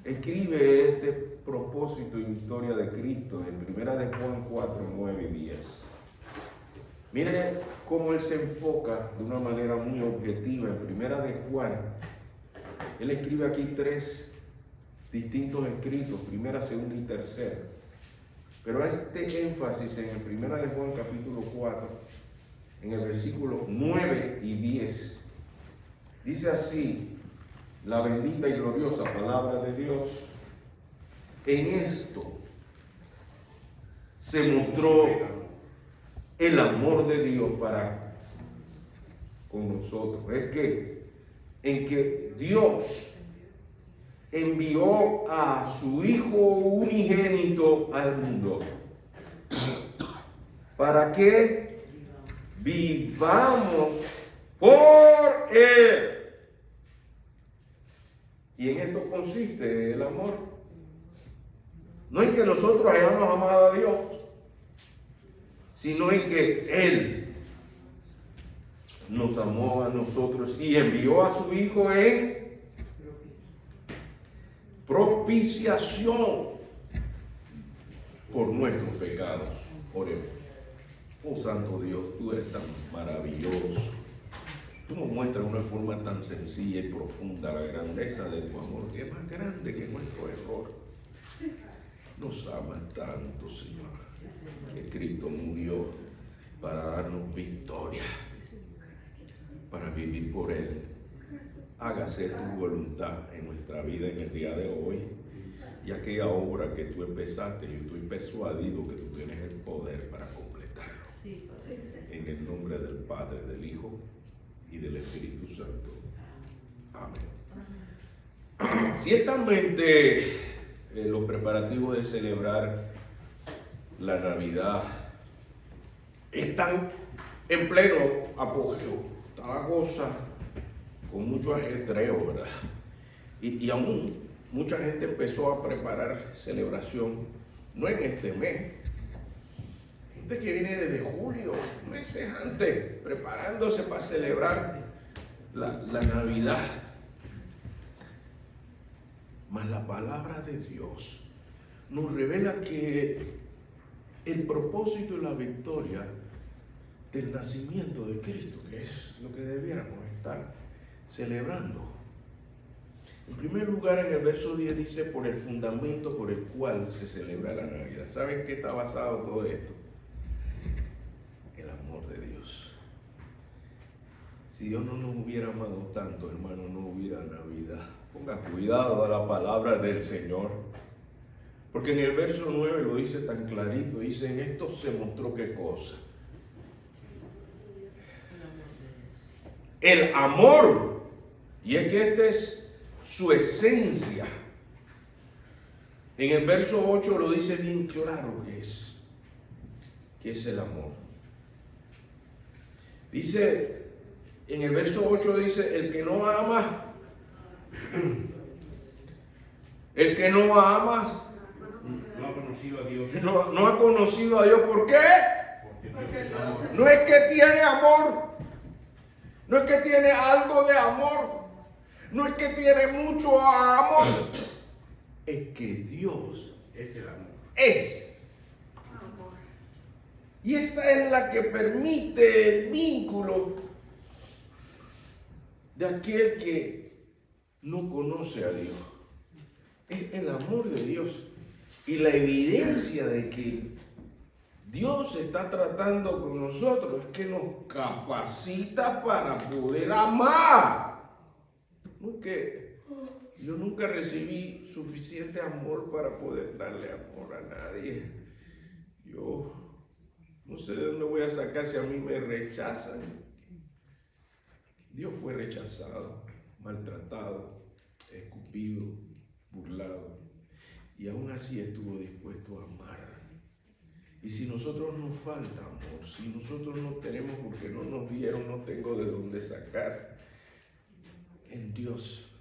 escribe este propósito y historia de Cristo en 1 de Juan 4, 9 y 10. Mire cómo él se enfoca de una manera muy objetiva. En 1 de Juan, él escribe aquí 3 distintos escritos, primera, segunda y tercera. Pero este énfasis en el 1 de Juan capítulo 4, en el versículo 9 y 10, dice así la bendita y gloriosa palabra de Dios: en esto se mostró el amor de Dios para con nosotros. Es que en que Dios envió a su Hijo unigénito al mundo para que vivamos por Él. Y en esto consiste el amor. No en que nosotros hayamos amado a Dios, sino en que Él nos amó a nosotros y envió a su Hijo en propiciación por nuestros pecados. Oremos. Oh Santo Dios, tú eres tan maravilloso. Tú nos muestras de una forma tan sencilla y profunda la grandeza de tu amor, que es más grande que nuestro error. Nos amas tanto, Señor, que Cristo murió para darnos victoria, para vivir por Él. Hágase tu voluntad en nuestra vida en el día de hoy, y aquella obra que tú empezaste, yo estoy persuadido que tú tienes el poder para completarlo. En el nombre del Padre, del Hijo y del Espíritu Santo. Amén. Ciertamente, los preparativos de celebrar la Navidad están en pleno apogeo. Está la cosa con mucho ajetreo, ¿verdad? Y aún mucha gente empezó a preparar celebración, no en este mes, gente que viene desde julio, meses antes, preparándose para celebrar la Navidad. Mas la palabra de Dios nos revela que el propósito y la victoria del nacimiento de Cristo, que es lo que debiéramos estar celebrando. En primer lugar, en el verso 10 dice: por el fundamento por el cual se celebra la Navidad. ¿Saben qué está basado todo esto? El amor de Dios. Si Dios no nos hubiera amado tanto, hermano, no hubiera Navidad. Ponga cuidado a la palabra del Señor, porque en el verso 9 lo dice tan clarito, dice: en esto se mostró qué cosa. El amor. Y es que esta es su esencia. En el verso 8 lo dice bien claro que es el amor. Dice, en el verso 8 dice: el que no ama, no ha conocido a Dios. No ha conocido a Dios. ¿Por qué? No es que tiene amor, no es que tiene algo de amor, no es que tiene mucho amor, es que Dios es el amor. Es amor. Y esta es la que permite el vínculo de aquel que no conoce a Dios. Es el amor de Dios y la evidencia de que Dios está tratando con nosotros es que nos capacita para poder amar. No es que yo nunca recibí suficiente amor para poder darle amor a nadie. Yo no sé de dónde voy a sacar si a mí me rechazan. Dios fue rechazado, maltratado, escupido, burlado, y aún así estuvo dispuesto a amar. Y si nosotros nos falta amor, si nosotros no tenemos porque no nos dieron, no tengo de dónde sacar, en Dios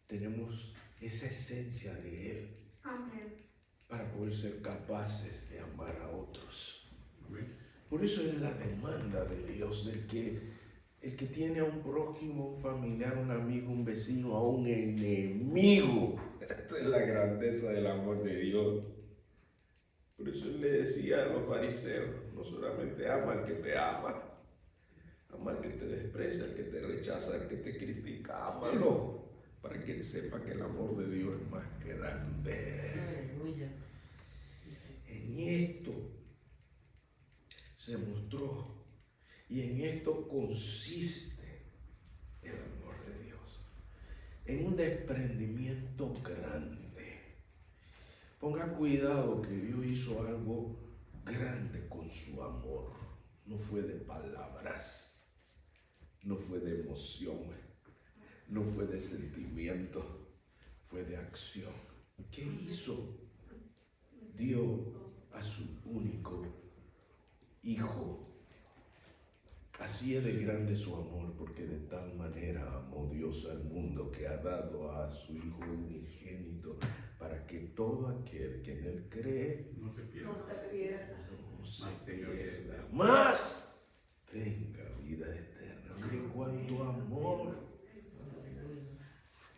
tenemos esa esencia de Él. Amén. Para poder ser capaces de amar a otros. Amén. Por eso es la demanda de Dios, del que el que tiene a un prójimo, un familiar, un amigo, un vecino, a un enemigo. Esta es es la grandeza del amor de Dios. Por eso él le decía a los fariseos, no solamente ama al que te ama al que te desprecia, al que te rechaza, al que te critica, ámalo, para que él sepa que el amor de Dios es más grande. Aleluya. En esto se mostró, y en esto consiste el amor de Dios, en un desprendimiento grande. Ponga cuidado que Dios hizo algo grande con su amor. No fue de palabras, no fue de emoción, no fue de sentimiento, fue de acción. ¿Qué hizo? Dio a su único Hijo. Así es de grande su amor, porque de tal manera amó Dios al mundo que ha dado a su Hijo unigénito, para que todo aquel que en él cree No se pierda. no se pierda, más tenga vida eterna. Mire cuánto amor.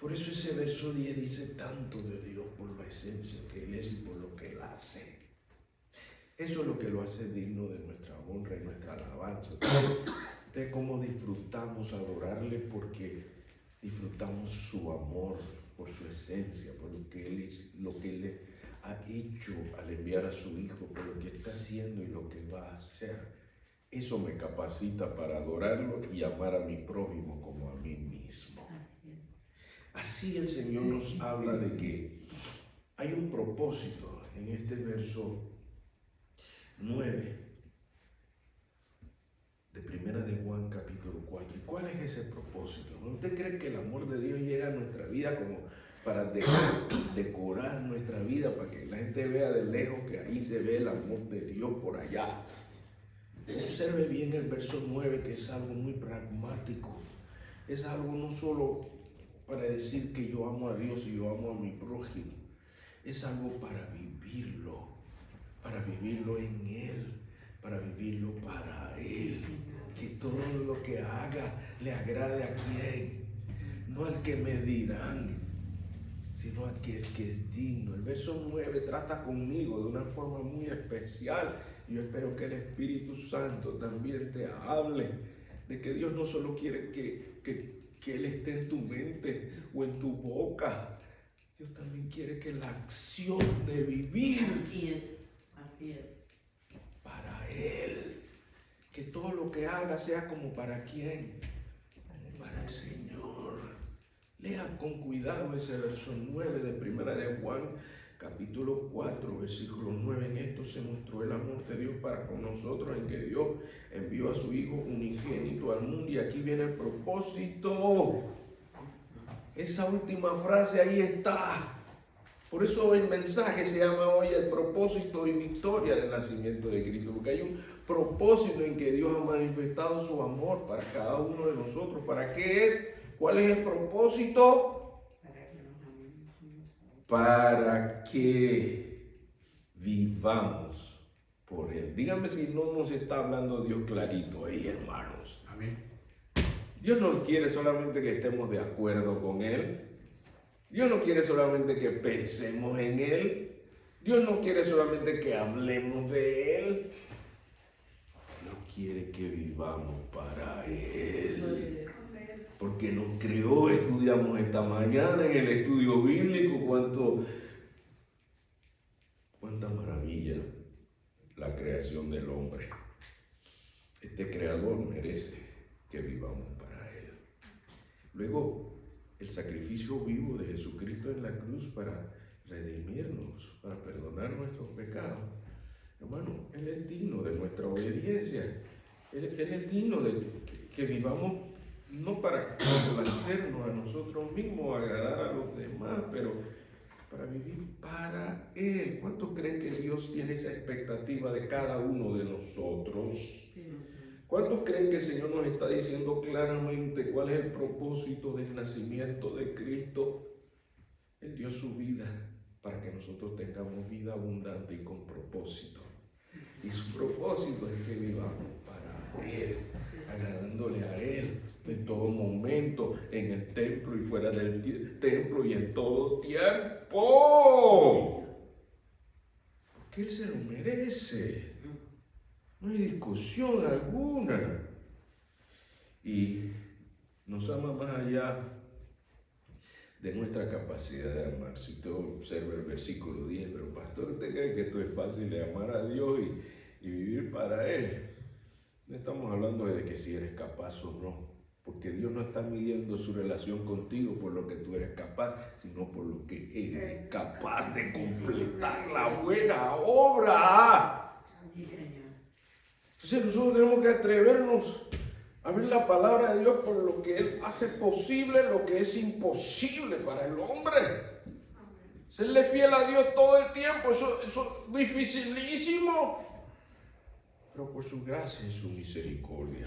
Por eso ese verso 10 dice tanto de Dios, por la esencia que Él es y por lo que Él hace. Eso es lo que lo hace digno de nuestra honra y nuestra alabanza. De cómo disfrutamos adorarle, porque disfrutamos su amor, por su esencia, por lo que Él le ha hecho al enviar a su Hijo, por lo que está haciendo y lo que va a hacer. Eso me capacita para adorarlo y amar a mi prójimo como a mí mismo. Así el Señor nos habla de que hay un propósito en este verso 9 de Primera de Juan capítulo 4. ¿Y cuál es ese propósito? ¿Usted cree que el amor de Dios llega a nuestra vida como para decorar nuestra vida, para que la gente vea de lejos que ahí se ve el amor de Dios por allá? Observe bien el verso 9, que es algo muy pragmático. Es algo no solo para decir que yo amo a Dios y yo amo a mi prójimo. Es algo para vivirlo en Él, para vivirlo para Él. Que todo lo que haga le agrade a quién, no al que me dirán, sino a aquel que es digno. El verso 9 trata conmigo de una forma muy especial. Yo espero que el Espíritu Santo también te hable de que Dios no solo quiere que Él esté en tu mente o en tu boca. Dios también quiere que la acción de vivir Así es. Para Él. Que todo lo que haga sea como para quién, como para el Señor. Lean con cuidado ese verso 9 de Primera de Juan, capítulo 4, versículo 9. En esto se mostró el amor de Dios para con nosotros, en que Dios envió a su Hijo unigénito al mundo. Y aquí viene el propósito. Esa última frase ahí está. Por eso el mensaje se llama hoy el propósito y victoria del nacimiento de Cristo, porque hay un propósito en que Dios ha manifestado su amor para cada uno de nosotros. ¿Para qué es? ¿Cuál es el propósito? Para que vivamos por Él. Díganme si no nos está hablando Dios clarito ahí, hermanos. Amén. Dios no quiere solamente que estemos de acuerdo con Él. Dios no quiere solamente que pensemos en Él. Dios no quiere solamente que hablemos de Él. Dios quiere que vivamos para Él. Porque nos creó, estudiamos esta mañana en el estudio bíblico, cuánta maravilla la creación del hombre. Este creador merece que vivamos para Él. Luego, el sacrificio vivo de Jesucristo en la cruz para redimirnos, para perdonar nuestros pecados. Hermano, Él es digno de nuestra obediencia. Él es digno de que vivamos no para complacernos a nosotros mismos, agradar a los demás, pero para vivir para Él. ¿Cuántos creen que Dios tiene esa expectativa de cada uno de nosotros? ¿Cuántos creen que el Señor nos está diciendo claramente cuál es el propósito del nacimiento de Cristo? Él dio su vida para que nosotros tengamos vida abundante y con propósito. Y su propósito es que vivamos para Él, agradándole a Él en todo momento, en el templo y fuera del templo y en todo tiempo. que Él se lo merece. No hay discusión alguna. Y nos ama más allá de nuestra capacidad de amar. Si usted observa el versículo 10, pero pastor, ¿usted cree que esto es fácil de amar a Dios y vivir para Él? No estamos hablando de que si eres capaz o no, porque Dios no está midiendo su relación contigo por lo que tú eres capaz, sino por lo que Él es capaz de completar la buena obra. Sí, Señor. Entonces nosotros tenemos que atrevernos a ver la palabra de Dios por lo que Él hace posible, lo que es imposible para el hombre. Serle fiel a Dios todo el tiempo, eso es dificilísimo. Pero por su gracia y su misericordia,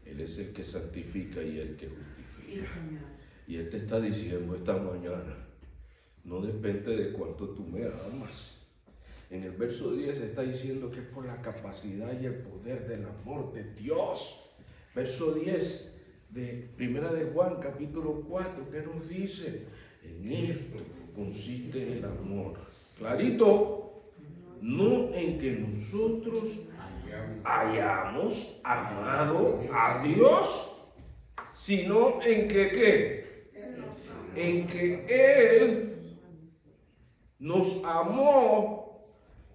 Él es el que santifica y el que justifica. Sí, Señor. Y Él te está diciendo esta mañana, no depende de cuánto tú me amas. En el verso 10 está diciendo que es por la capacidad y el poder del amor de Dios. Verso 10 de Primera de Juan, capítulo 4, ¿qué nos dice? En esto consiste el amor. Clarito, no en que nosotros hayamos amado a Dios, sino en que ¿qué? En que Él nos amó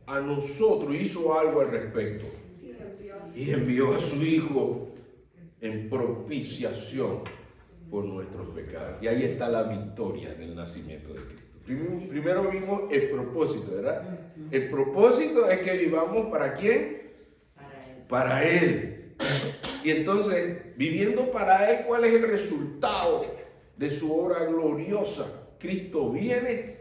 a nosotros, hizo algo al respecto y envió a su Hijo en propiciación por nuestros pecados. Y ahí está la victoria del nacimiento de Cristo. Primero vimos el propósito, ¿verdad? El propósito es que vivamos ¿para quién? Para Él. Y entonces, viviendo para Él, ¿cuál es el resultado de su obra gloriosa? Cristo viene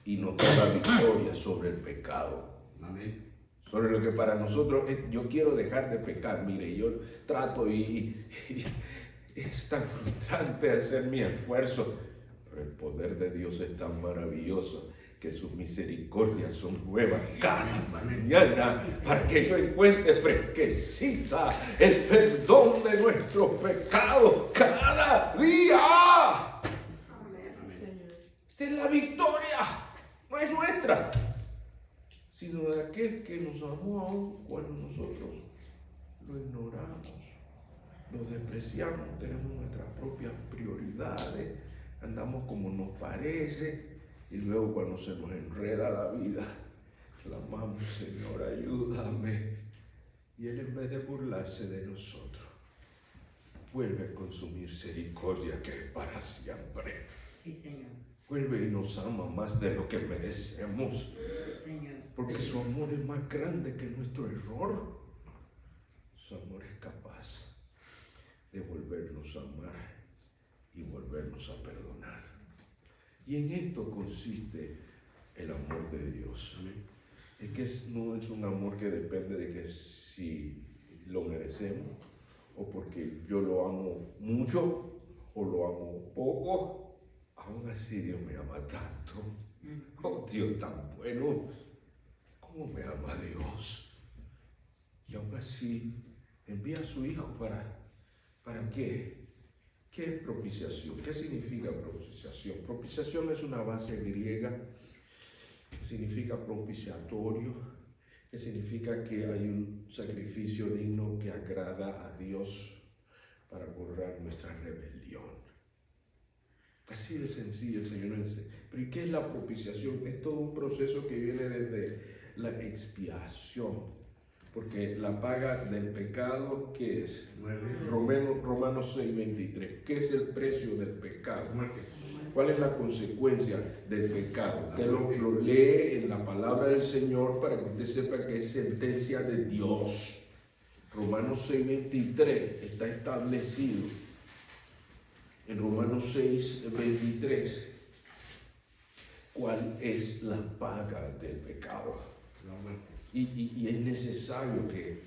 y nos da la victoria sobre el pecado. Amén. Sobre lo que para nosotros es, yo quiero dejar de pecar, mire, yo trato y es tan frustrante hacer mi esfuerzo, pero el poder de Dios es tan maravilloso que sus misericordias son nuevas cada mañana para que yo encuentre fresquecita el perdón de nuestros pecados cada día. Esta es la victoria, no es nuestra, sino de aquel que nos amó aún cuando nosotros lo ignoramos, lo despreciamos, tenemos nuestras propias prioridades, andamos como nos parece y luego cuando se nos enreda la vida, clamamos, Señor, ayúdame. Y Él en vez de burlarse de nosotros, vuelve con su misericordia que es para siempre. Sí, Señor. Vuelve y nos ama más de lo que merecemos. Señor. Porque su amor es más grande que nuestro error. Su amor es capaz de volvernos a amar y volvernos a perdonar. Y en esto consiste el amor de Dios. Es que no es un amor que depende de que si lo merecemos o porque yo lo amo mucho o lo amo poco. Aún así Dios me ama tanto. Oh, Dios tan bueno. ¿Cómo me ama Dios? Y aún así envía a su Hijo ¿para qué? ¿Qué es propiciación? ¿Qué significa propiciación? Propiciación es una base griega, significa propiciatorio, que significa que hay un sacrificio digno que agrada a Dios para borrar nuestra rebelión. Así de sencillo el Señor nos dice. Pero ¿y qué es la propiciación? Es todo un proceso que viene desde la expiación. Porque la paga del pecado, ¿qué es? Romanos 6:23. ¿Qué es el precio del pecado? ¿Cuál es la consecuencia del pecado? Usted lo lee en la palabra del Señor para que usted sepa que es sentencia de Dios. Romanos 6:23 está establecido. En Romanos 6:23, ¿cuál es la paga del pecado? Y es necesario que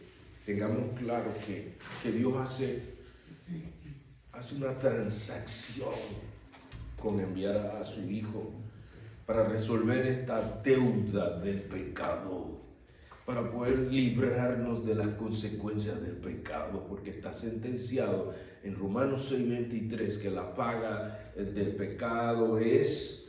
tengamos claro que Dios hace una transacción con enviar a su Hijo para resolver esta deuda del pecado, para poder librarnos de las consecuencias del pecado, porque está sentenciado en Romanos 6:23 que la paga del pecado es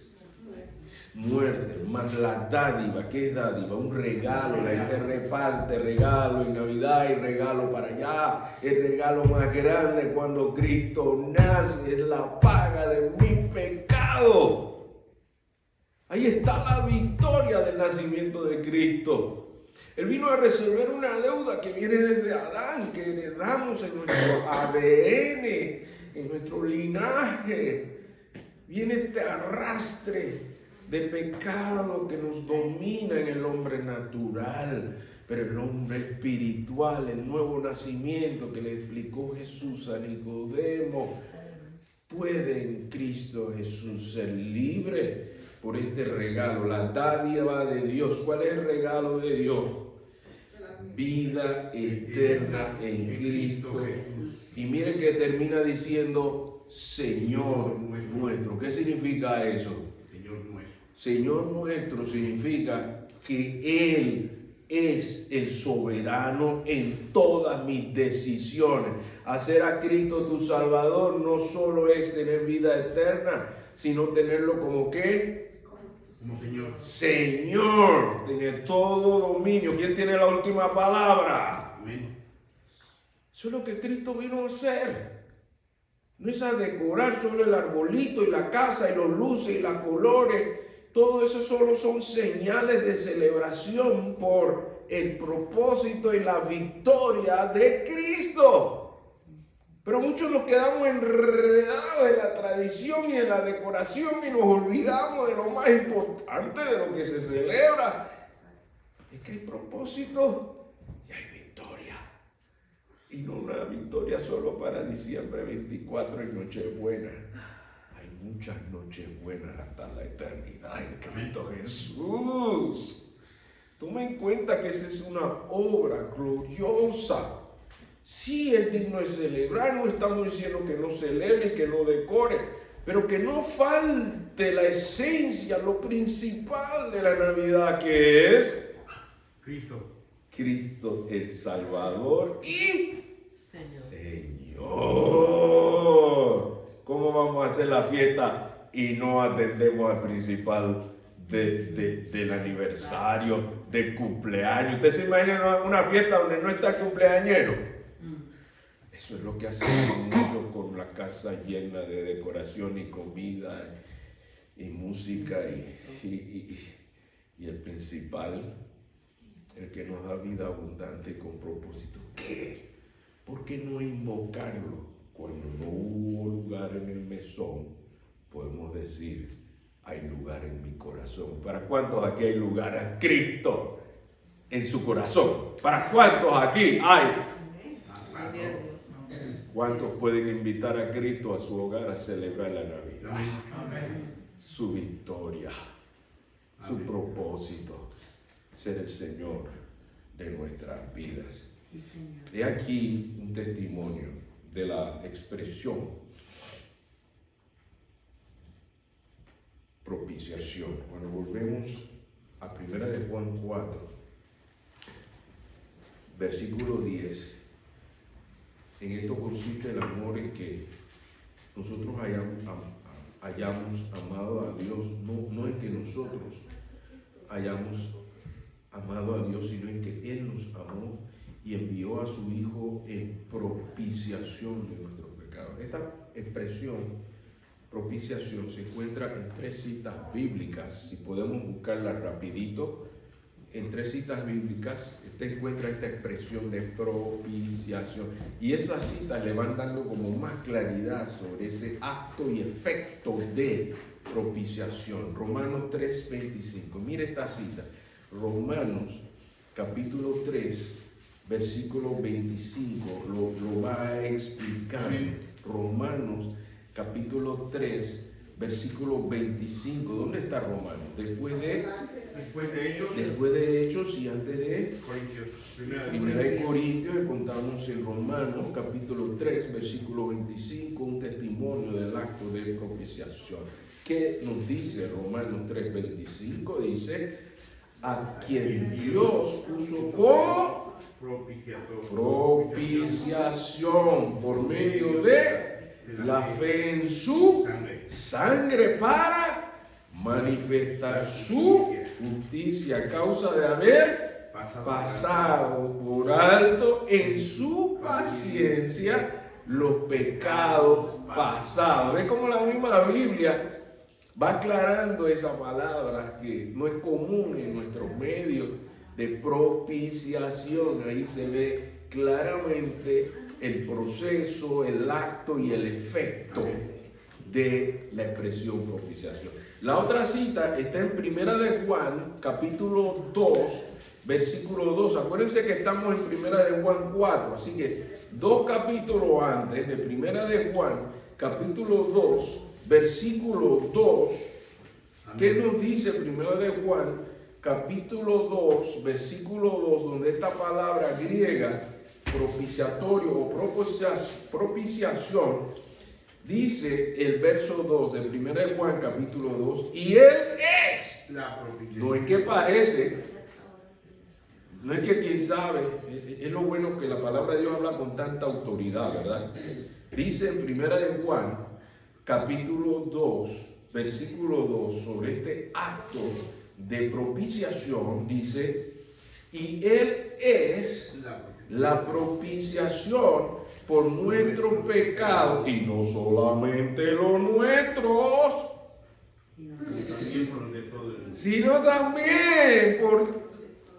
muerte, más la dádiva. ¿Qué es dádiva? Un regalo. La gente reparte regalo en Navidad y regalo para allá. El regalo más grande cuando Cristo nace es la paga de mi pecado. Ahí está la victoria del nacimiento de Cristo. Él vino a resolver una deuda que viene desde Adán, que heredamos en nuestro ADN, en nuestro linaje. Viene este arrastre de pecado que nos domina en el hombre natural, pero el hombre espiritual, el nuevo nacimiento que le explicó Jesús a Nicodemo, puede en Cristo Jesús ser libre por este regalo, la dádiva de Dios. ¿Cuál es el regalo de Dios? Vida eterna en Cristo Jesús. Y mire que termina diciendo Señor nuestro. ¿Qué significa eso? Señor nuestro. Señor nuestro significa que Él es el soberano en todas mis decisiones. Hacer a Cristo tu Salvador no solo es tener vida eterna, sino tenerlo como ¿qué? Como Señor. Señor, tener todo dominio. ¿Quién tiene la última palabra? Amén. Eso es lo que Cristo vino a hacer. No es a decorar solo el arbolito y la casa y los luces y los colores. Todo eso solo son señales de celebración por el propósito y la victoria de Cristo. Pero muchos nos quedamos enredados en la tradición y en la decoración y nos olvidamos de lo más importante, de lo que se celebra. Es que hay propósito y hay victoria. Y no una victoria solo para diciembre 24 y Nochebuena. Hay muchas Nochebuenas hasta la eternidad en Cristo Jesús. Toma en cuenta que esa es una obra gloriosa. Sí es digno de celebrar, no estamos diciendo que no celebre, que no decore, pero que no falte la esencia, lo principal de la Navidad, que es Cristo. Cristo el Salvador y Señor. ¿Cómo vamos a hacer la fiesta y no atendemos al principal del aniversario, del cumpleaños? ¿Usted se imagina una fiesta donde no está el cumpleañero? Eso es lo que hacemos muchos con la casa llena de decoración y comida y música y el principal, el que nos da vida abundante con propósito. ¿Qué? ¿Por qué no invocarlo? Cuando no hubo lugar en el mesón, podemos decir, hay lugar en mi corazón. ¿Para cuántos aquí hay lugar a Cristo en su corazón? ¿Para cuántos aquí hay? ¿Cuántos pueden invitar a Cristo a su hogar a celebrar la Navidad? Amén. Su victoria, su propósito, ser el Señor de nuestras vidas. Sí, Señor. He aquí un testimonio de la expresión propiciación. Cuando volvemos a 1 de Juan 4, versículo 10, en esto consiste el amor en que nosotros hayamos amado a Dios, no en que nosotros hayamos amado a Dios, sino en que Él nos amó y envió a su Hijo en propiciación de nuestros pecados. Esta expresión, propiciación, se encuentra en 3 citas bíblicas. Si podemos buscarla rapidito, en 3 citas bíblicas usted encuentra esta expresión de propiciación. Y esas citas le van dando como más claridad sobre ese acto y efecto de propiciación. Romanos 3:25. Mire esta cita. Romanos capítulo 3, versículo 25, lo va a explicar. Romanos capítulo 3, versículo 25. ¿Dónde está Romanos? Después de Hechos y antes de Corintios. Primera de Corintios. Encontramos en Romanos capítulo 3, versículo 25, un testimonio del acto de propiciación. ¿Qué nos dice Romanos 3, 25? Dice, a quien Dios puso como propiciación por medio de la fe en su sangre para manifestar su justicia a causa de haber pasado por alto en su paciencia los pecados pasados. ¿Ves cómo la misma Biblia va aclarando esa palabra que no es común en nuestros medios de propiciación? Ahí se ve claramente el proceso, el acto y el efecto de la expresión propiciación. La otra cita está en Primera de Juan, capítulo 2, versículo 2. Acuérdense que estamos en Primera de Juan 4, así que 2 capítulos antes de Primera de Juan, capítulo 2, versículo 2. ¿Qué nos dice Primera de Juan, capítulo 2, versículo 2, donde esta palabra griega, propiciatorio o propiciación, dice el verso 2 de 1 de Juan capítulo 2, y Él es la propiciación. No es que parece, no es que quién sabe, es lo bueno que la palabra de Dios habla con tanta autoridad, ¿verdad? Dice en 1 de Juan capítulo 2, versículo 2, sobre este acto de propiciación, dice, y Él es la propiciación por nuestros pecados, y no solamente los nuestros, También por los de todo el mundo. sino también por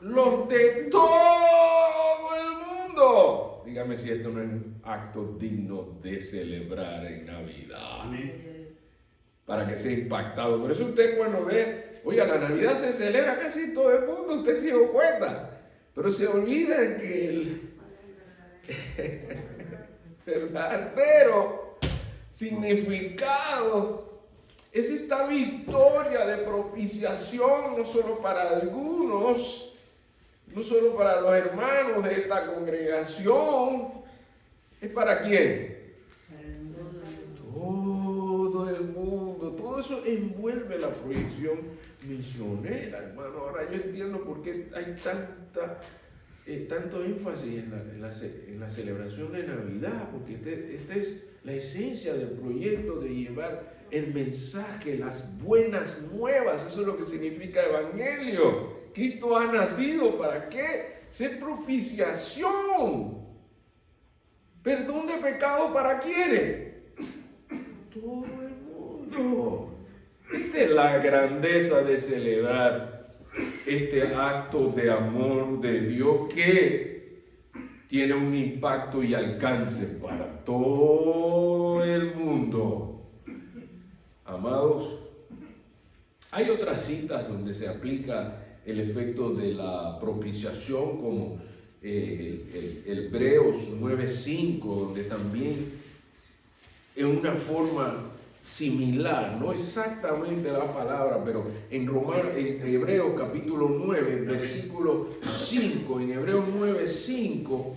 los de todo el mundo. Dígame si esto no es un acto digno de celebrar en Navidad, Amén. para que sea impactado. Por eso usted cuando ve, oiga, la Navidad se celebra casi todo el mundo, usted se dio cuenta, pero se olvida que el verdadero significado es esta victoria de propiciación, no solo para algunos, no solo para los hermanos de esta congregación, ¿es para quién? Todo el mundo. Todo eso envuelve la proyección misionera, hermano. Ahora yo entiendo por qué hay tanto énfasis en la celebración de Navidad, porque esta es la esencia del proyecto de llevar el mensaje, las buenas nuevas. Eso es lo que significa evangelio. Cristo ha nacido, ¿para qué? Ser propiciación. Perdón de pecado, ¿para quiénes? Todo el mundo. Esta es la grandeza de celebrar este acto de amor de Dios que tiene un impacto y alcance para todo el mundo. Amados, hay otras citas donde se aplica el efecto de la propiciación, como Hebreos 9:5, donde también en una forma similar, no exactamente la palabra, pero en Hebreos capítulo 9, versículo 5, en Hebreos 9:5,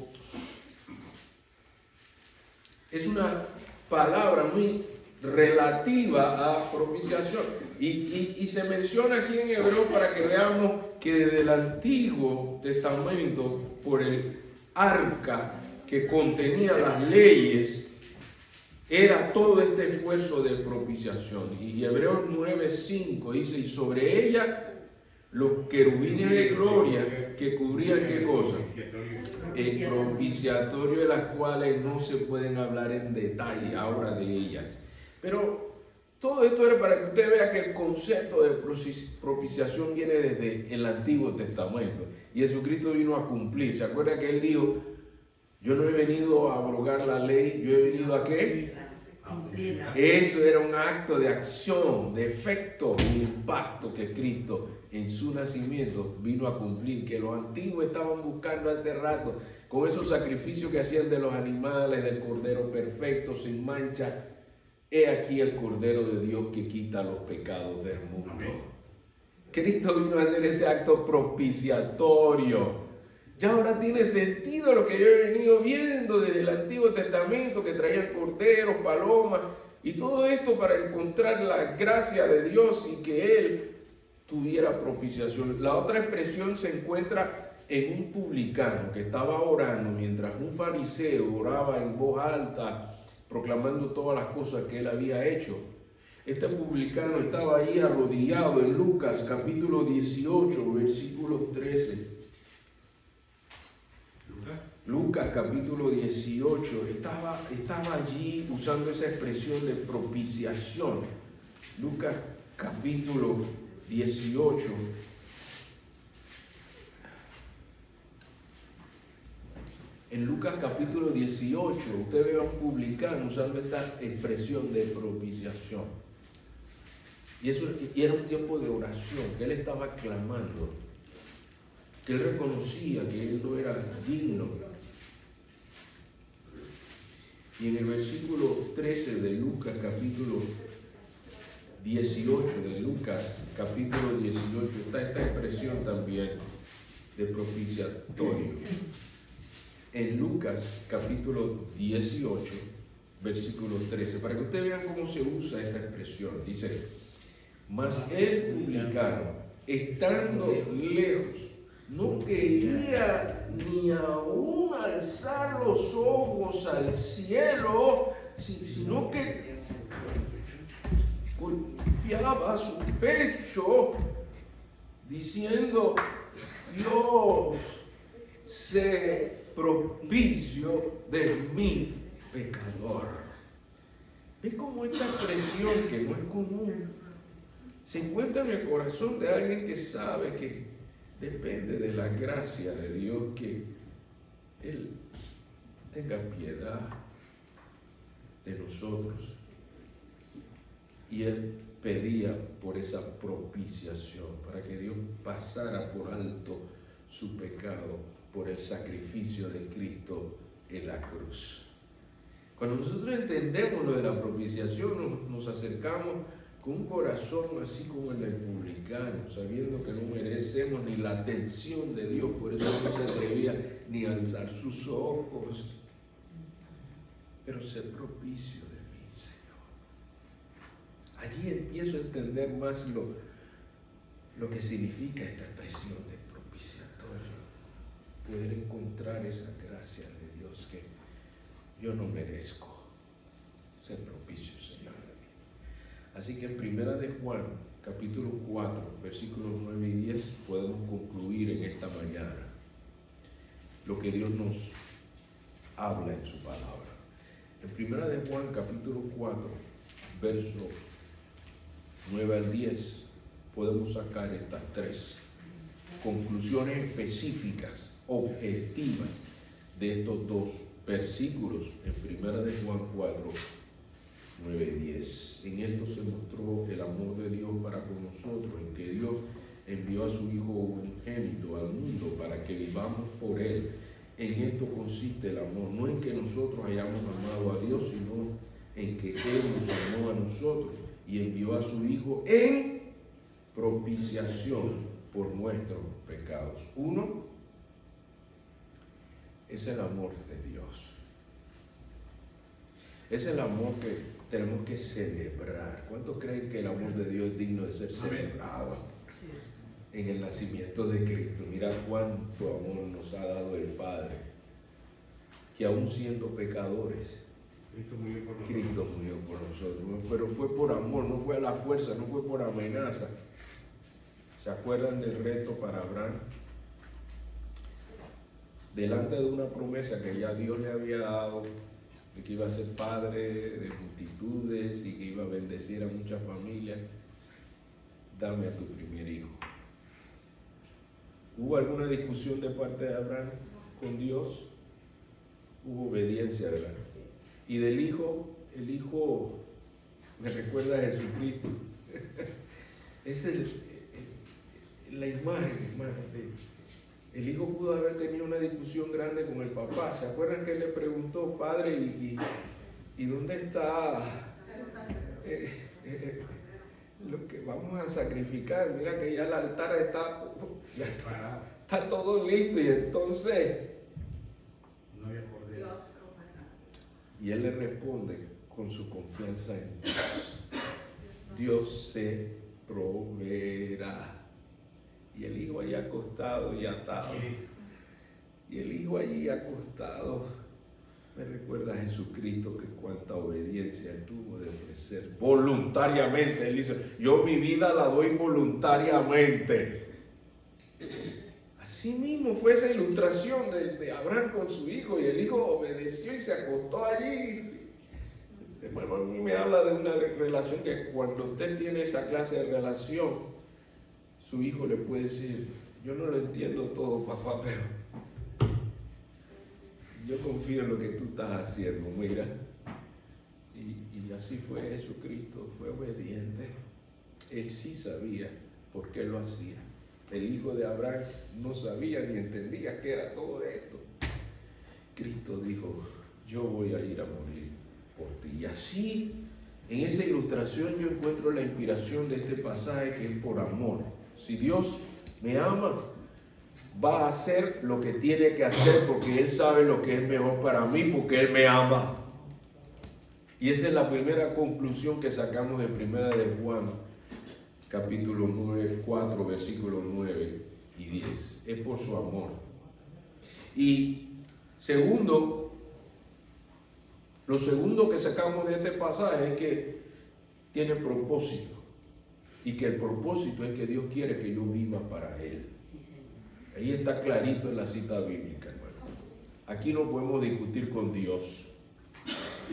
es una palabra muy relativa a propiciación. Y se menciona aquí en Hebreos para que veamos que desde el Antiguo Testamento, por el arca que contenía las leyes, era todo este esfuerzo de propiciación. Y Hebreos 9:5 dice, y sobre ella los querubines de gloria que cubrían ¿qué cosa? El propiciatorio, de las cuales no se pueden hablar en detalle ahora de ellas. Pero todo esto era para que usted vea que el concepto de propiciación viene desde el Antiguo Testamento. Y Jesucristo vino a cumplir. ¿Se acuerda que Él dijo, yo no he venido a abrogar la ley, yo he venido a qué? Eso era un acto de acción, de efecto, de impacto que Cristo en su nacimiento vino a cumplir, que los antiguos estaban buscando hace rato, con esos sacrificios que hacían de los animales, del cordero perfecto, sin mancha. He aquí el Cordero de Dios que quita los pecados del mundo. Amén. Cristo vino a hacer ese acto propiciatorio. Ya ahora tiene sentido lo que yo he venido viendo desde el Antiguo Testamento, que traían corderos, palomas, y todo esto para encontrar la gracia de Dios y que Él tuviera propiciación. La otra expresión se encuentra en un publicano que estaba orando mientras un fariseo oraba en voz alta, proclamando todas las cosas que él había hecho. Este publicano estaba ahí arrodillado en Lucas capítulo 18, versículo 13. Lucas capítulo 18, estaba allí usando esa expresión de propiciación. Lucas capítulo 18. En Lucas capítulo 18, usted ve a un publicano usando esta expresión de propiciación. Y era un tiempo de oración, que él estaba clamando, que él reconocía que él no era digno. Y en el versículo 13 de Lucas capítulo 18, está esta expresión también de propiciatorio. En Lucas capítulo 18, versículo 13, para que ustedes vean cómo se usa esta expresión. Dice: mas el publicano, estando lejos, no quería ni aún alzar los ojos al cielo, sino que golpeaba su pecho, diciendo: Dios, sé propicio de mi pecador. ¿Ve cómo esta expresión, que no es común, se encuentra en el corazón de alguien que sabe que depende de la gracia de Dios, que Él tenga piedad de nosotros? Y Él pedía por esa propiciación, para que Dios pasara por alto su pecado por el sacrificio de Cristo en la cruz. Cuando nosotros entendemos lo de la propiciación, nos acercamos con un corazón así como el del publicano, sabiendo que no merecemos ni la atención de Dios, por eso no se atrevía ni a alzar sus ojos. Pero sé propicio de mí, Señor. Allí empiezo a entender más lo que significa esta expresión de propiciatorio. Poder encontrar esa gracia de Dios que yo no merezco. Ser propicio, Señor. Así que en Primera de Juan, capítulo 4, versículos 9 y 10, podemos concluir en esta mañana lo que Dios nos habla en su palabra. En Primera de Juan, capítulo 4, versos 9 al 10, podemos sacar estas tres conclusiones específicas, objetivas, de estos dos versículos en Primera de Juan 4, 9 y 10. En esto se mostró el amor de Dios para con nosotros, en que Dios envió a su Hijo unigénito al mundo para que vivamos por Él. En esto consiste el amor, no en que nosotros hayamos amado a Dios, sino en que Él nos amó a nosotros y envió a su Hijo en propiciación por nuestros pecados. Uno es el amor de Dios. Es el amor que tenemos que celebrar. ¿Cuántos creen que el amor de Dios es digno de ser celebrado? En el nacimiento de Cristo. Mira cuánto amor nos ha dado el Padre, que aún siendo pecadores, Cristo murió por nosotros. Pero fue por amor, no fue a la fuerza, no fue por amenaza. ¿Se acuerdan del reto para Abraham? Delante de una promesa que ya Dios le había dado, de que iba a ser padre de multitudes y que iba a bendecir a muchas familias: dame a tu primer hijo. ¿Hubo alguna discusión de parte de Abraham con Dios? Hubo obediencia, ¿verdad? Y del hijo, el hijo me recuerda a Jesucristo. Es la imagen, hermano. El hijo pudo haber tenido una discusión grande con el papá. ¿Se acuerdan que él le preguntó: padre, ¿y dónde está lo que vamos a sacrificar? Mira que ya el altar está todo listo. Y entonces no había cordero. Y él le responde con su confianza en Dios: Dios se proveerá. Y el hijo allí acostado y atado. Y el hijo allí acostado, Me recuerda a Jesucristo, que cuánta obediencia Él tuvo de ofrecer voluntariamente. Él dice, yo mi vida la doy voluntariamente. Así mismo fue esa ilustración de Abraham con su hijo, y el hijo obedeció y se acostó allí. Hermano, a mí me habla de una relación que cuando usted tiene esa clase de relación, su hijo le puede decir, yo no lo entiendo todo, papá, pero yo confío en lo que tú estás haciendo, mira. Y así fue Jesucristo, fue obediente. Él sí sabía por qué lo hacía. El hijo de Abraham no sabía ni entendía qué era todo esto. Cristo dijo, yo voy a ir a morir por ti. Y así, en esa ilustración yo encuentro la inspiración de este pasaje, que es por amor. Si Dios me ama, va a hacer lo que tiene que hacer porque Él sabe lo que es mejor para mí, porque Él me ama. Y esa es la primera conclusión que sacamos de Primera de Juan, capítulo 4, versículos 9 y 10. Es por su amor. Y segundo, lo segundo que sacamos de este pasaje es que tiene propósito. Y que el propósito es que Dios quiere que yo viva para Él. Ahí está clarito en la cita bíblica, hermano. Aquí no podemos discutir con Dios.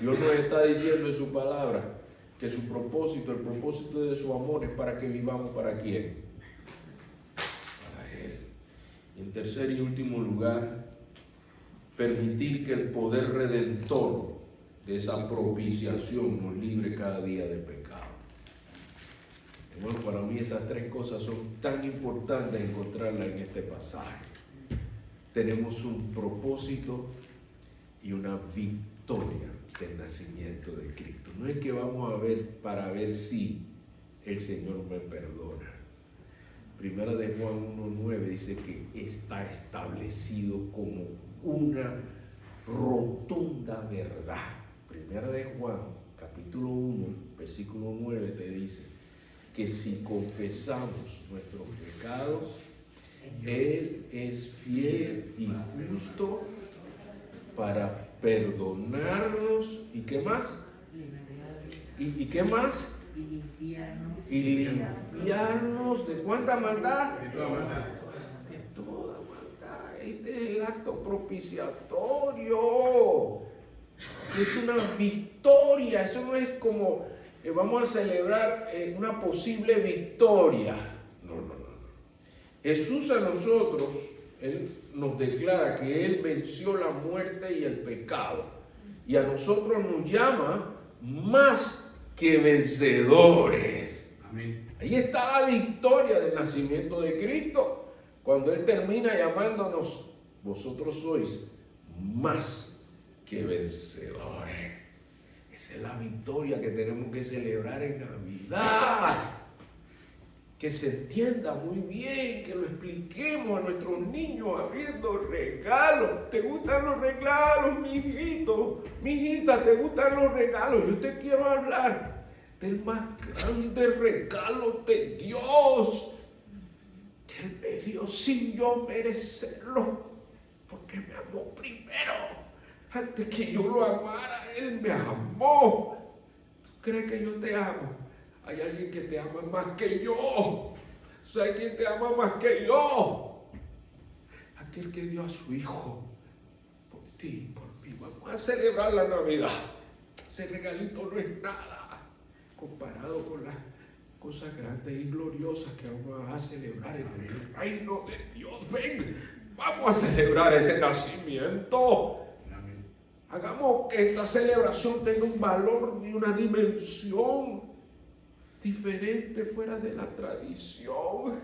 Dios nos está diciendo en su palabra que su propósito, el propósito de su amor es para que vivamos para quién. Para Él. Y en tercer y último lugar, permitir que el poder redentor de esa propiciación nos libre cada día del pecado. Bueno, para mí esas tres cosas son tan importantes encontrarlas en este pasaje. Tenemos un propósito y una victoria del nacimiento de Cristo. No es que vamos a ver para ver si el Señor me perdona. Primera de Juan 1:9 dice que está establecido como una rotunda verdad. Primera de Juan, capítulo 1, versículo 9 te dice que si confesamos nuestros pecados, Él es fiel y justo para perdonarnos. ¿Y qué más? ¿Y qué más? Y limpiarnos de cuánta maldad. De toda maldad. De toda maldad. Este es el acto propiciatorio. Es una victoria. Eso no es como vamos a celebrar una posible victoria. No. Jesús a nosotros, Él nos declara que Él venció la muerte y el pecado. Y a nosotros nos llama más que vencedores. Amén. Ahí está la victoria del nacimiento de Cristo. Cuando Él termina llamándonos, vosotros sois más que vencedores. Esa es la victoria que tenemos que celebrar en Navidad. Que se entienda muy bien, que lo expliquemos a nuestros niños habiendo regalos. ¿Te gustan los regalos, mijito? Mijita, ¿te gustan los regalos? Yo te quiero hablar del más grande regalo de Dios, que Él me dio sin yo merecerlo, porque me amó primero. Antes que yo lo amara, Él me amó. ¿Tú crees que yo te amo? Hay alguien que te ama más que yo. ¿Sabes quién te ama más que yo? Aquel que dio a su hijo por ti, por mí. Vamos a celebrar la Navidad. Ese regalito no es nada comparado con las cosas grandes y gloriosas que vamos a celebrar en el reino de Dios. Ven, vamos a celebrar ese nacimiento. Hagamos que esta celebración tenga un valor y una dimensión diferente, fuera de la tradición.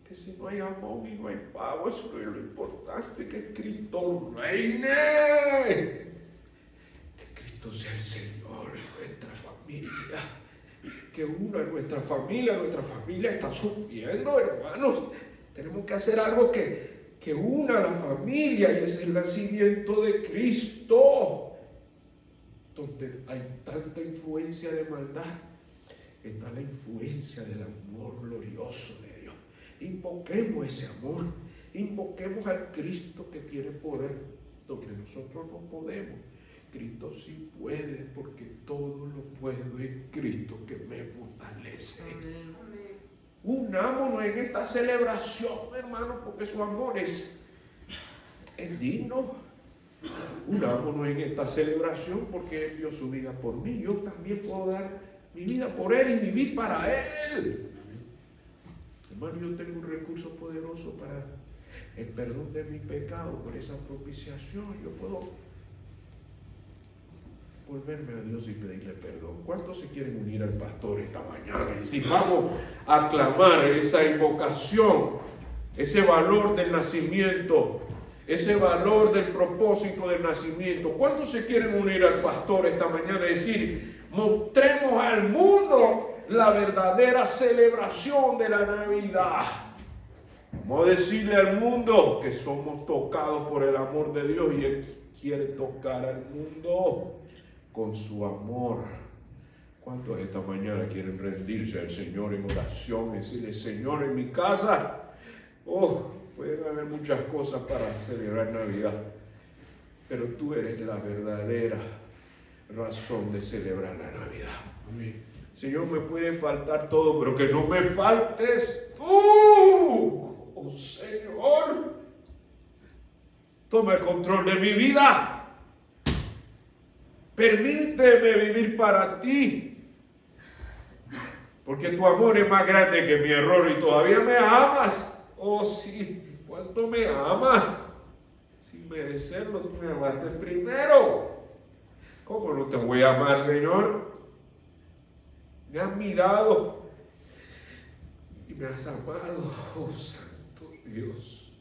Que si no hay amor y no hay pavo, eso no es lo importante. Que Cristo reine, que Cristo sea el Señor en nuestra familia, que una nuestra familia está sufriendo, hermanos. Tenemos que hacer algo que una a la familia, y es el nacimiento de Cristo. Donde hay tanta influencia de maldad, está la influencia del amor glorioso de Dios. Invoquemos ese amor, invoquemos al Cristo que tiene poder donde nosotros no podemos, Cristo sí puede, porque todo lo puedo en Cristo que me fortalece. Unámonos en esta celebración, hermano, porque su amor es digno. Unámonos en esta celebración porque Él dio su vida por mí. Yo también puedo dar mi vida por Él y vivir para Él. Hermano, yo tengo un recurso poderoso para el perdón de mi pecado. Por esa propiciación yo puedo volverme a Dios y pedirle perdón. ¿Cuántos se quieren unir al pastor esta mañana? Y si vamos a clamar esa invocación, ese valor del nacimiento, ese valor del propósito del nacimiento. ¿Cuántos se quieren unir al pastor esta mañana y decir, mostremos al mundo la verdadera celebración de la Navidad? Vamos a decirle al mundo que somos tocados por el amor de Dios y Él quiere tocar al mundo con su amor. ¿Cuántos esta mañana quieren rendirse al Señor en oración y decirle, Señor, en mi casa, pueden haber muchas cosas para celebrar Navidad, pero tú eres la verdadera razón de celebrar la Navidad. Amén. Señor, me puede faltar todo, pero que no me faltes tú. Oh Señor, toma el control de mi vida. Permíteme vivir para ti, porque tu amor es más grande que mi error y todavía me amas. Oh sí, cuánto me amas. Sin merecerlo, tú me amaste primero. ¿Cómo no te voy a amar, Señor? Me has mirado y me has amado. Oh Santo Dios,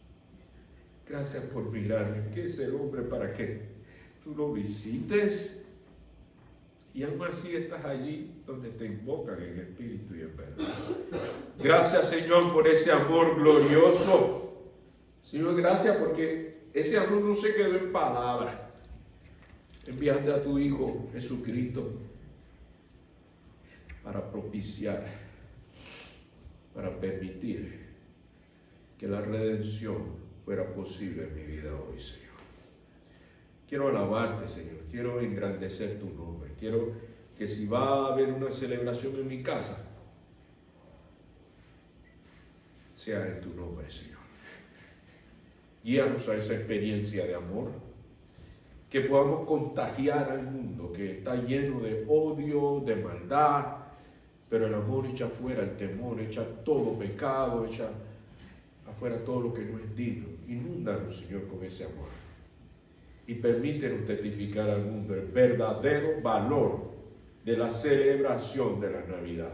gracias por mirarme. ¿Qué es el hombre para que tú lo visites? Y aún así estás allí donde te invocan en espíritu y en verdad. Gracias, Señor, por ese amor glorioso. Señor, gracias porque ese amor no se quedó en palabras. Enviaste a tu Hijo Jesucristo para propiciar, para permitir que la redención fuera posible en mi vida hoy, Señor. Quiero alabarte, Señor. Quiero engrandecer tu nombre. Quiero que si va a haber una celebración en mi casa, sea en tu nombre, Señor. Guíanos a esa experiencia de amor, que podamos contagiar al mundo que está lleno de odio, de maldad, pero el amor echa fuera el temor, echa todo pecado, echa afuera todo lo que no es digno. Inúndanos, Señor, con ese amor. Y permítenos testificar al mundo el verdadero valor de la celebración de la Navidad.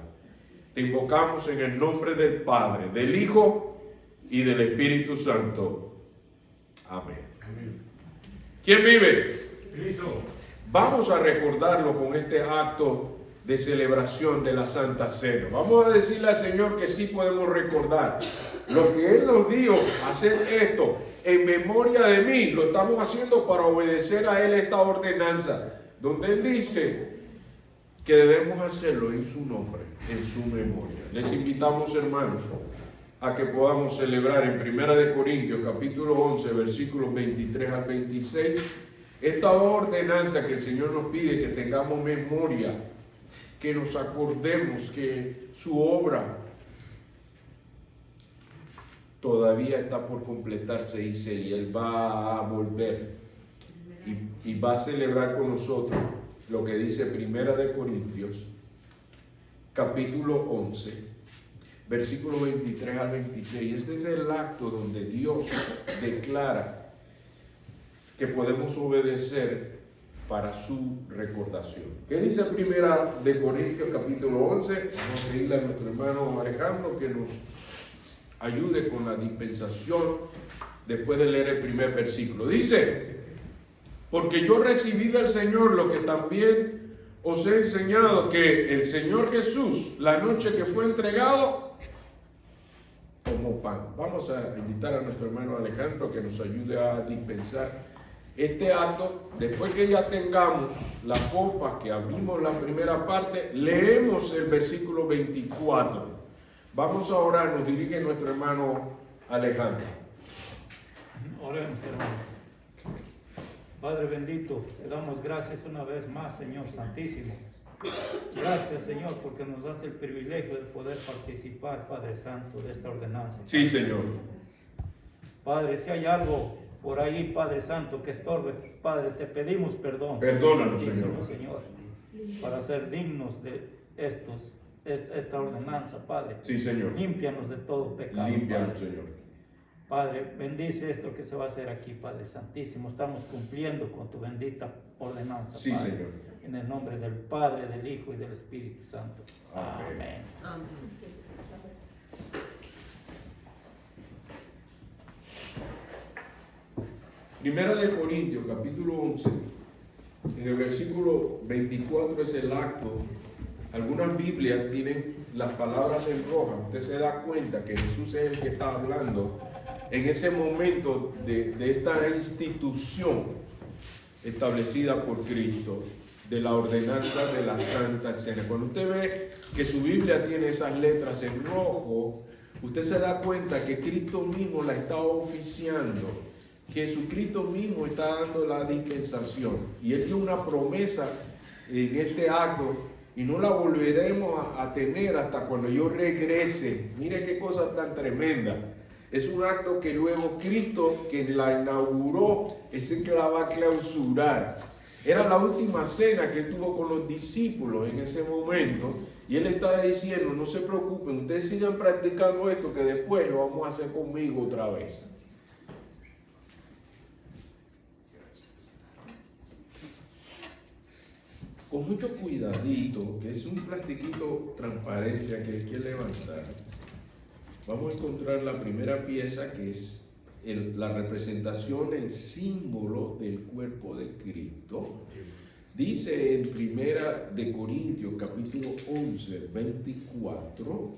Te invocamos en el nombre del Padre, del Hijo y del Espíritu Santo. Amén. Amén. ¿Quién vive? Cristo. Vamos a recordarlo con este acto de celebración de la Santa Cena. Vamos a decirle al Señor que sí podemos recordar lo que Él nos dijo, hacer esto en memoria de mí. Lo estamos haciendo para obedecer a Él esta ordenanza, donde Él dice que debemos hacerlo en su nombre, en su memoria. Les invitamos, hermanos, a que podamos celebrar en 1 Corintios capítulo 11, versículos 23 al 26, esta ordenanza que el Señor nos pide que tengamos memoria, que nos acordemos que su obra todavía está por completarse, dice, y Él va a volver y va a celebrar con nosotros lo que dice 1 Corintios capítulo 11, versículo 23 al 26. Este es el acto donde Dios declara que podemos obedecer para su recordación. ¿Qué dice 1 Corintios capítulo 11? Vamos a pedirle a nuestro hermano Alejandro que nos ayude con la dispensación después de leer el primer versículo. Dice: porque yo recibí del Señor lo que también os he enseñado, que el Señor Jesús, la noche que fue entregado, tomó pan. Vamos a invitar a nuestro hermano Alejandro que nos ayude a dispensar este acto. Después que ya tengamos la copa, que abrimos la primera parte, leemos el versículo 24. Vamos a orar, nos dirige nuestro hermano Alejandro. Oremos, hermano. Padre bendito, te damos gracias una vez más, Señor Santísimo. Gracias, Señor, porque nos das el privilegio de poder participar, Padre Santo, de esta ordenanza. Sí, Señor. Padre, si hay algo por ahí, Padre Santo, que estorbe, Padre, te pedimos perdón. Perdónanos, Santísimo, Señor. para ser dignos de esta ordenanza, Padre. Sí, Señor. Límpianos de todo pecado. Límpianos, Padre. Señor. Padre, bendice esto que se va a hacer aquí, Padre Santísimo. Estamos cumpliendo con tu bendita ordenanza, Sí, Padre. Señor. En el nombre del Padre, del Hijo y del Espíritu Santo. Amén. Amén. Primera de Corintios, capítulo 11, en el versículo 24 es el acto. Algunas Biblias tienen las palabras en roja. Usted se da cuenta que Jesús es el que está hablando en ese momento de esta institución establecida por Cristo, de la ordenanza de la Santa Cena. Cuando usted ve que su Biblia tiene esas letras en rojo, usted se da cuenta que Cristo mismo la está oficiando, que Jesucristo mismo está dando la dispensación. Y Él dio una promesa en este acto y no la volveremos a tener hasta cuando yo regrese. Mire qué cosa tan tremenda. Es un acto que luego Cristo, quien la inauguró, es el que la va a clausurar. Era la última cena que Él tuvo con los discípulos en ese momento. Y Él está diciendo, no se preocupen, ustedes sigan practicando esto, que después lo vamos a hacer conmigo otra vez. Con mucho cuidadito, que es un plastiquito transparente que hay que levantar, vamos a encontrar la primera pieza, que es la representación, el símbolo del cuerpo de Cristo. Dice en Primera de Corintios, capítulo 11, 24,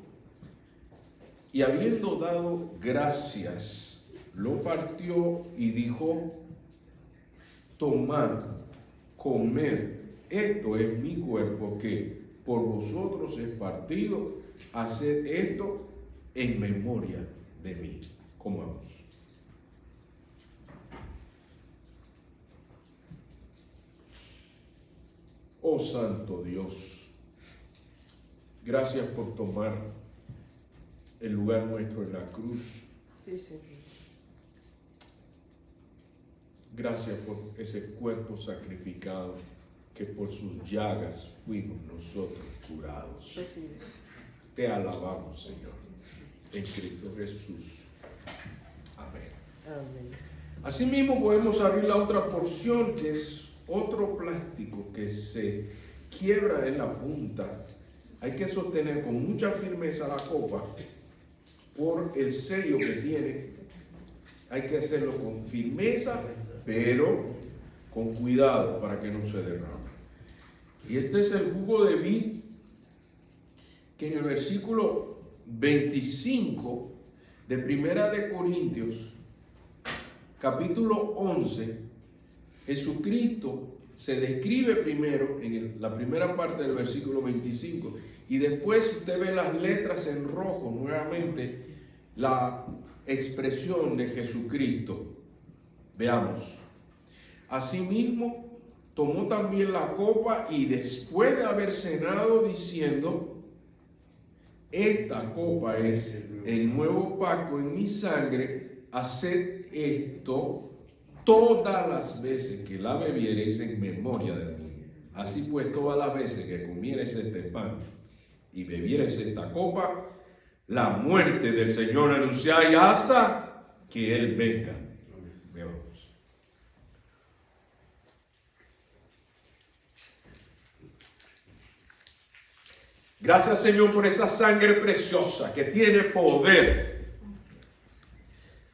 y habiendo dado gracias, lo partió y dijo, tomad, comed, esto es mi cuerpo que por vosotros es partido, haced esto en memoria de mí. Comamos. Oh Santo Dios, gracias por tomar el lugar nuestro en la cruz. Sí, Señor. Gracias por ese cuerpo sacrificado, que por sus llagas fuimos nosotros curados. Sí. Te alabamos, Señor, en Cristo Jesús. Amén. Amén. Asimismo podemos abrir la otra porción, que es otro plástico que se quiebra en la punta. Hay que sostener con mucha firmeza la copa por el sello que tiene. Hay que hacerlo con firmeza, pero con cuidado para que no se derrame. Y este es el jugo de vid, que en el versículo 25 de Primera de Corintios, capítulo 11, Jesucristo se describe primero en la primera parte del versículo 25, y después usted ve las letras en rojo nuevamente, la expresión de Jesucristo. Veamos. Asimismo, tomó también la copa y después de haber cenado, diciendo, esta copa es el nuevo pacto en mi sangre, haced esto todas las veces que la bebiereis en memoria de mí. Así pues, todas las veces que comiereis este pan y bebiereis esta copa, la muerte del Señor anunciáis hasta que Él venga. Veamos. Gracias, Señor, por esa sangre preciosa que tiene poder.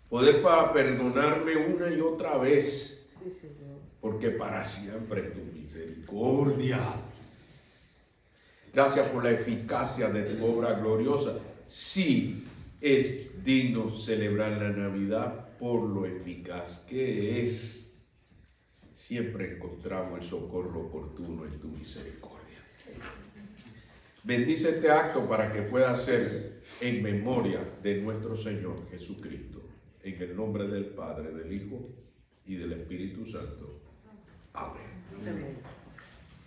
Poder para perdonarme una y otra vez. Sí, Señor. Porque para siempre es tu misericordia. Gracias por la eficacia de tu obra gloriosa. Sí, es digno celebrar la Navidad por lo eficaz que es. Siempre encontramos el socorro oportuno en tu misericordia. Bendice este acto para que pueda ser en memoria de nuestro Señor Jesucristo. En el nombre del Padre, del Hijo y del Espíritu Santo. Amén. Amén.